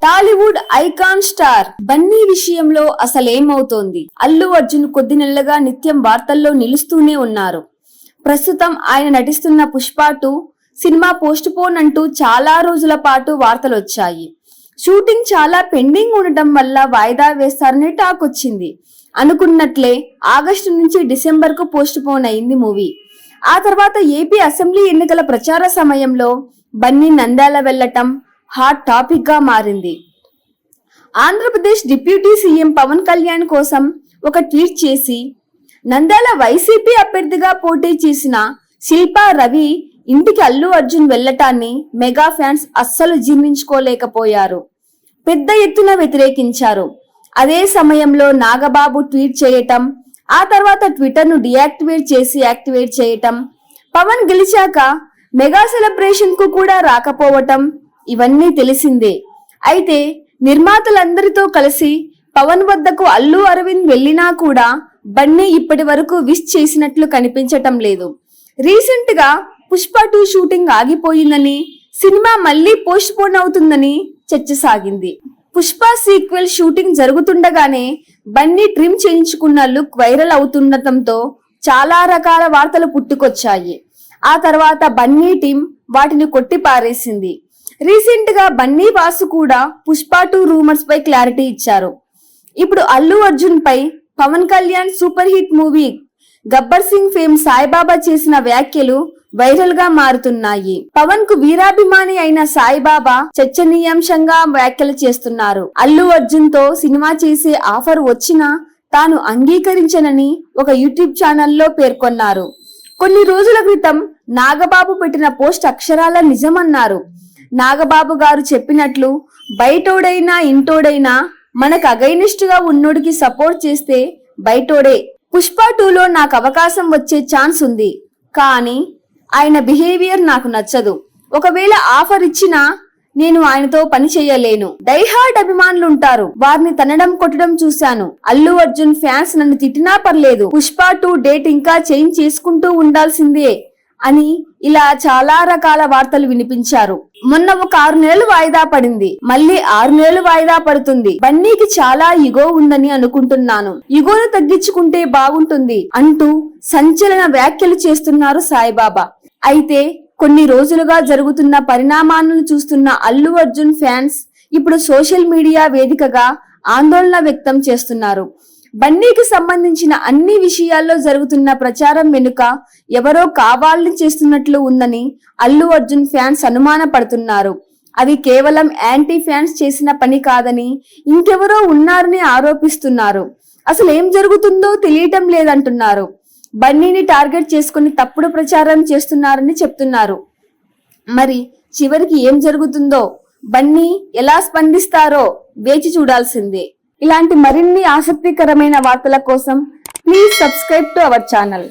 Tollywood icon star Bunny విషయంలో అసలేమవుతోంది? అల్లు అర్జున్ కొద్ది నెలలుగా నిత్యం వార్తల్లో నిలుస్తూనే ఉన్నారు. ప్రస్తుతం ఆయన నటిస్తున్న పుష్ప 2 సినిమా పోస్ట్ పోన్ అంటూ చాలా రోజుల పాటు వార్తలు వచ్చాయి. షూటింగ్ చాలా పెండింగ్ ఉండటం వల్ల వాయిదా వేస్తారని టాక్ వచ్చింది. అనుకున్నట్లే ఆగస్టు నుంచి డిసెంబర్ కు పోస్ట్ పోన్ అయింది మూవీ. ఆ తర్వాత ఏపీ అసెంబ్లీ ఎన్నికల ప్రచార సమయంలో బన్నీ నంద్యాల వెళ్లటం హాట్ టాపిక్ గా మారింది. ఆంధ్రప్రదేశ్ డిప్యూటీ సీఎం పవన్ కళ్యాణ్ కోసం ఒక ట్వీట్ చేసి, నంద్యాల వైసీపీ అభ్యర్థిగా పోటీ చేసిన శిల్పా రవి ఇంటికి అల్లు అర్జున్ వెళ్లటాన్ని మెగా ఫ్యాన్స్ అస్సలు జీర్ణించుకోలేకపోయారు. పెద్ద ఎత్తున వ్యతిరేకించారు. అదే సమయంలో నాగబాబు ట్వీట్ చేయటం, ఆ తర్వాత ట్విట్టర్ ను డియాక్టివేట్ చేసి యాక్టివేట్ చేయటం, పవన్ గెలిచాక మెగా సెలబ్రేషన్ కు కూడా రాకపోవటం ఇవన్నీ తెలిసిందే. అయితే నిర్మాతలందరితో కలిసి పవన్ వద్దకు అల్లు అరవింద్ వెళ్లినా కూడా బన్నీ ఇప్పటి వరకు విష్ చేసినట్లు కనిపించటం లేదు. రీసెంట్ గా పుష్ప 2 షూటింగ్ ఆగిపోయిందని, సినిమా మళ్లీ పోస్ట్ పోన్ అవుతుందని చర్చ సాగింది. పుష్ప సీక్వెల్ షూటింగ్ జరుగుతుండగానే బన్నీ ట్రిమ్ చేయించుకున్న లుక్ వైరల్ అవుతుండటంతో చాలా రకాల వార్తలు పుట్టుకొచ్చాయి. ఆ తర్వాత బన్నీ టీం వాటిని కొట్టి పారేసింది. రీసెంట్ గా బన్నీ వాసు కూడా పుష్ప 2 రూమర్స్ పై క్లారిటీ ఇచ్చారు. ఇప్పుడు అల్లు అర్జున్ పై Pawan Kalyan super hit movie Gabbar Singh fame Saibaba చేసిన వ్యాఖ్యలు వైరల్ గా మారుతున్నాయి. పవన్ కు వీరాభిమాని అయిన సాయిబాబా చర్చనీయాంశంగా వ్యాఖ్యలు చేస్తున్నారు. అల్లు అర్జున్ తో సినిమా చేసే ఆఫర్ వచ్చినా తాను అంగీకరించనని ఒక యూట్యూబ్ ఛానల్లో పేర్కొన్నారు. కొన్ని రోజుల క్రితం నాగబాబు పెట్టిన పోస్ట్ అక్షరాల నిజమన్నారు. నాగబాబు గారు చెప్పినట్లు, బయటోడైనా ఇంటోడైనా మనకు అగైనిస్ట్ గా ఉన్నోడికి సపోర్ట్ చేస్తే బయటోడే. పుష్ప 2లో నాకు అవకాశం వచ్చే ఛాన్స్ ఉంది, కానీ ఆయన బిహేవియర్ నాకు నచ్చదు. ఒకవేళ ఆఫర్ ఇచ్చినా నేను ఆయనతో పని చేయలేను. డైహార్డ్ అభిమానులుంటారు, వారిని తనడం కొట్టడం చూశాను. అల్లు అర్జున్ ఫ్యాన్స్ నన్ను తిట్టినా పర్లేదు, పుష్ప 2 డేట్ ఇంకా చేంజ్ చేసుకుంటూ ఉండాల్సిందే అని ఇలా చాలా రకాల వార్తలు వినిపించారు. మొన్న ఒక 6 నెలలు వాయిదా పడింది, మళ్ళీ 6 నెలలు వాయిదా పడుతుంది. బన్నీకి చాలా ఇగో ఉందని అనుకుంటున్నాను, ఇగోను తగ్గించుకుంటే బాగుంటుంది అంటూ సంచలన వ్యాఖ్యలు చేస్తున్నారు సాయిబాబా. అయితే కొన్ని రోజులుగా జరుగుతున్న పరిణామాలను చూస్తున్న అల్లు అర్జున్ ఫ్యాన్స్ ఇప్పుడు సోషల్ మీడియా వేదికగా ఆందోళన వ్యక్తం చేస్తున్నారు. బన్నీకి సంబంధించిన అన్ని విషయాల్లో జరుగుతున్న ప్రచారం వెనుక ఎవరో కావాలని చేస్తున్నట్లు ఉందని అల్లు అర్జున్ ఫ్యాన్స్ అనుమాన పడుతున్నారు. అది కేవలం యాంటీ ఫ్యాన్స్ చేసిన పని కాదని ఇంకెవరో ఉన్నారని ఆరోపిస్తున్నారు. అసలు ఏం జరుగుతుందో తెలియటం లేదంటున్నారు. బన్నీని టార్గెట్ చేసుకుని తప్పుడు ప్రచారం చేస్తున్నారని చెప్తున్నారు. మరి చివరికి ఏం జరుగుతుందో, బన్నీ ఎలా స్పందిస్తారో వేచి చూడాల్సిందే. ఇలాంటి మరిన్ని ఆసక్తికరమైన వార్తల కోసం please subscribe to our channel.